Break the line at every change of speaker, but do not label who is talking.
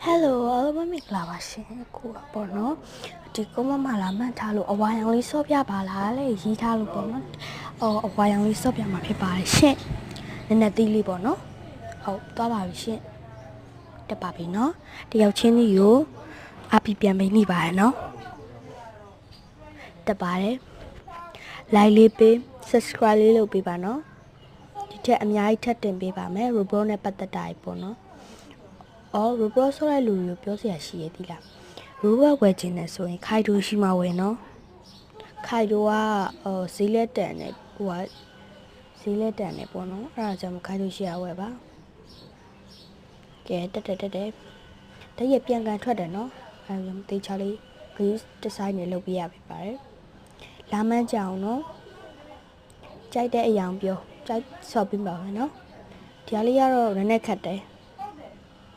Hello အားလုံးပဲမင်္ဂလာပါရှင်ကိုပါပေါ့နော်ဒီကုန်းမမလာမှတ်ထားလို့အဝါရောင်လေးစော့ပြပါလားလေရေးထားလို့ပေါ့နော်အဝါရောင်လေးစော့ပြမှာဖြစ်ပါတယ်ရှင်နည်းနည်းသီးလေးပေါ့နော်ဟုတ်သွားပါပြီရှင်တက်ပါပြီနော်တယောက်ချင်းကြီးကိုအပီပြန်ပေးမိပါတယ်နော်တက်ပါတယ် like လေးပေး subscribe လေးလုပ်ပေးပါနော်ဒီထက်အများကြီးထပ်တင်ပေးပါမယ် robot နဲ့ပတ်သက်တာပေါ့နော်robot ဆိုတဲ့လူမျိုးပြောစရာရှိရသေးလား robot ဝယ်ခြင်းနဲ့ဆိုရင်ခိုင်တိုရှိမှဝယ်နော်ခိုင်တိုကဈေးလက်တန်နဲ့ဟိုကဈေးလက်တန်နဲ့ပေါ့နော်အဲ့ဒါကြောင့်ခိုင်တိုရှိရဝယ်ပါကဲတက်တရပြန်ကန်ထွက်တယ်နော်အဲ့ဒါတေချာလေး grease design နဲ့လုပ်ပေးရပြီပါတယ်လာမန်းကြအောင်နော်ကြိုက်တဲ့အရာပြောကြိုက်ဆော့ပြီးပါမယ်နော်ဒီဟာလေးကတော့နည်းနည်းခက်တယ်